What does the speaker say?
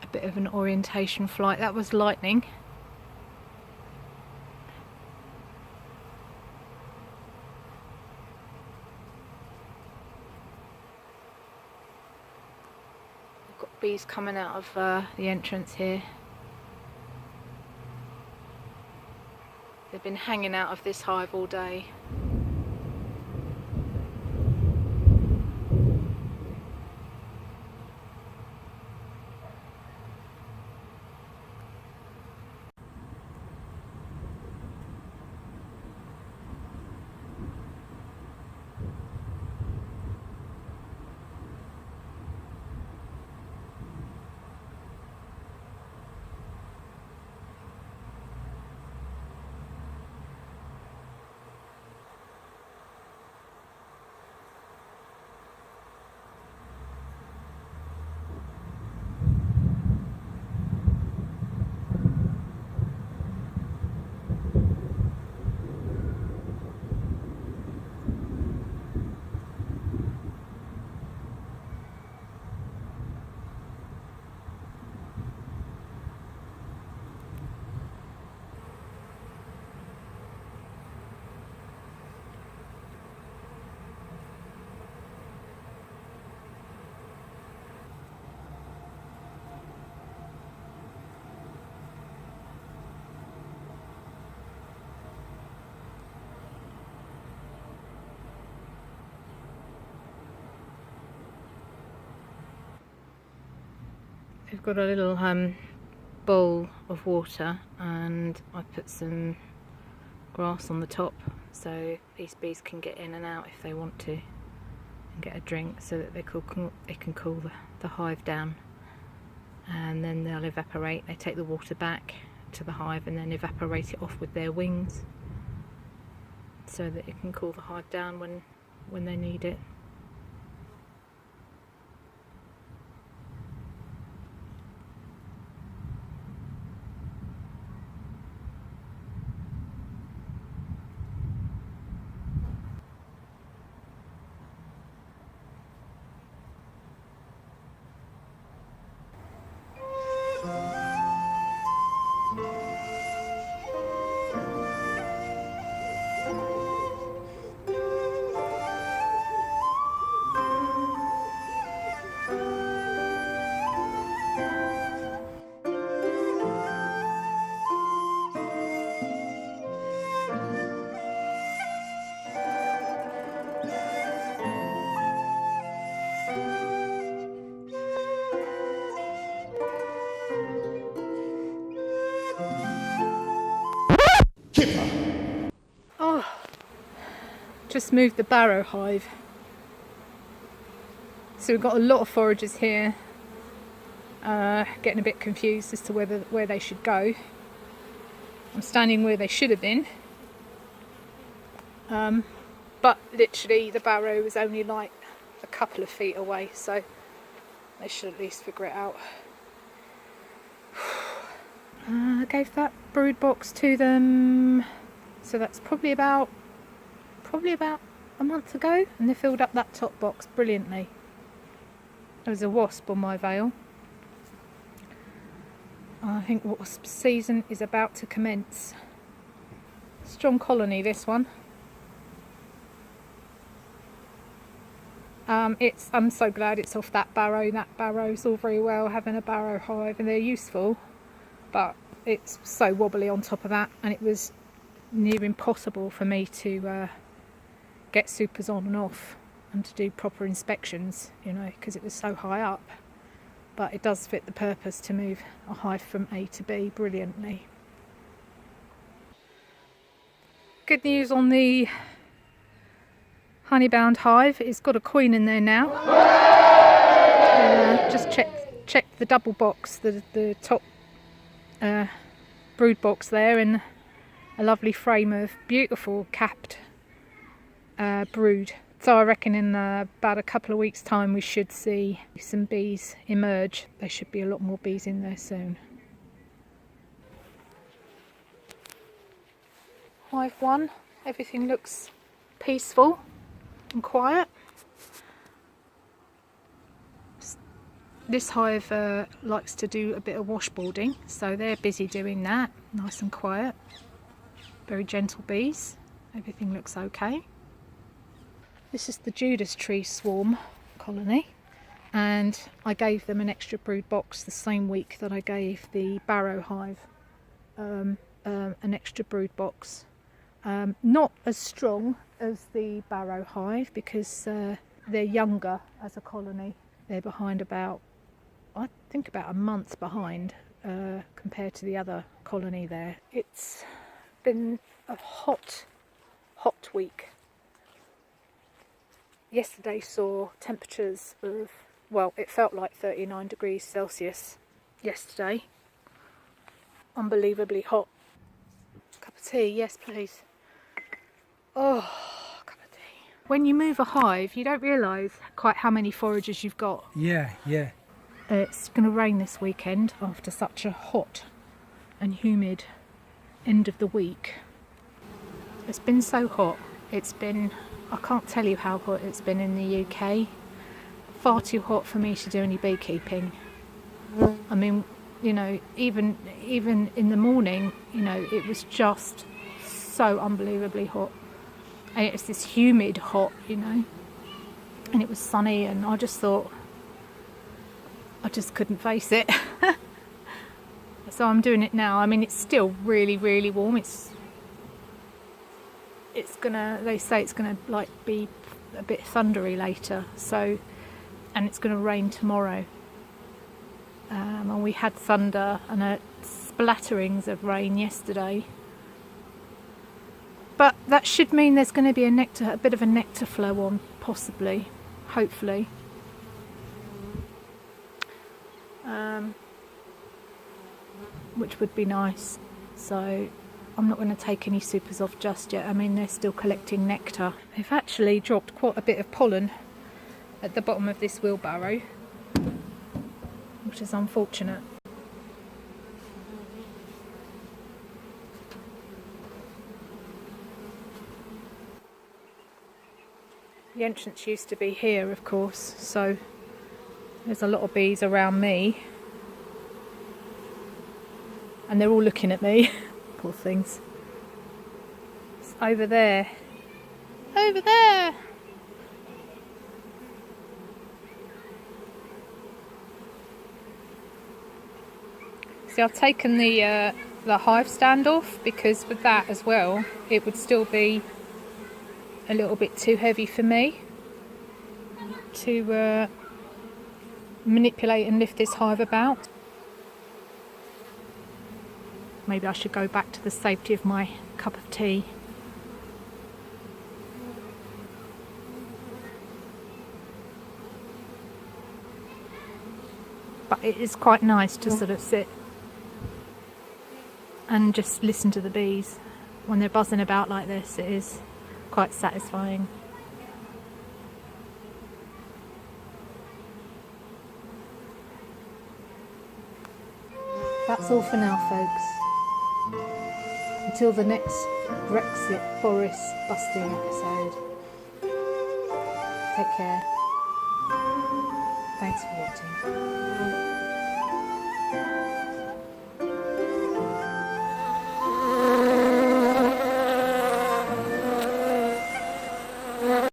a bit of an orientation flight. That was lightning. We've got bees coming out of the entrance here. They've been hanging out of this hive all day. We've got a little bowl of water, and I put some grass on the top so these bees can get in and out if they want to and get a drink, so that they can cool the hive down, and then they'll evaporate. They take the water back to the hive and then evaporate it off with their wings so that it can cool the hive down when they need it. Oh, just moved the barrow hive. So we've got a lot of foragers here, getting a bit confused as to where they should go. I'm standing where they should have been, but literally the barrow was only like a couple of feet away, so they should at least figure it out. I gave that brood box to them, so that's probably about a month ago, and they filled up that top box brilliantly. There was a wasp on my veil. I think wasp season is about to commence. Strong colony, this one. I'm so glad it's off that barrow. That barrow's all very well having a barrow hive, and they're useful, but it's so wobbly on top of that, and it was near impossible for me to get supers on and off and to do proper inspections, you know, because it was so high up. But it does fit the purpose to move a hive from A to B brilliantly. Good news on the honeybound hive, it's got a queen in there now. Just check the double box, the top brood box there, and a lovely frame of beautiful capped brood. So I reckon in about a couple of weeks' time we should see some bees emerge. There should be a lot more bees in there soon. Hive 1, everything looks peaceful and quiet. Just This hive likes to do a bit of washboarding, so they're busy doing that, nice and quiet. Very gentle bees. Everything looks okay. This is the Judas tree swarm colony, and I gave them an extra brood box the same week that I gave the barrow hive an extra brood box. Not as strong as the barrow hive because they're younger as a colony. They're behind about, I think about a month behind compared to the other colony there. It's been a hot week. Yesterday saw temperatures of, well, it felt like 39 degrees Celsius yesterday. Unbelievably hot. Cup of tea, yes please. Oh, cup of tea. When you move a hive, you don't realise quite how many foragers you've got. Yeah. It's going to rain this weekend after such a hot and humid end of the week. It's been so hot. It's been, I can't tell you how hot it's been in the UK. Far too hot for me to do any beekeeping. I mean, you know, even in the morning, you know, it was just so unbelievably hot. And it was this humid hot, you know, and it was sunny, and I just thought I just couldn't face it. So I'm doing it now. I mean, it's still really, really warm. It's gonna, they say it's gonna like be a bit thundery later, so, and it's gonna rain tomorrow. And we had thunder and splatterings of rain yesterday. But that should mean there's going to be a bit of a nectar flow on, possibly, hopefully. Which would be nice. So I'm not going to take any supers off just yet. I mean, they're still collecting nectar. They've actually dropped quite a bit of pollen at the bottom of this wheelbarrow, which is unfortunate. The entrance used to be here, of course, so there's a lot of bees around me. And they're all looking at me. Poor things. It's over there. Over there! See, I've taken the hive stand off because with that as well, it would still be a little bit too heavy for me to manipulate and lift this hive about. Maybe I should go back to the safety of my cup of tea. But it is quite nice to sort of sit and just listen to the bees when they're buzzing about like this. It is quite satisfying. That's all for now, folks. Until the next Brexit Boris busting episode. Take care. Thanks for watching.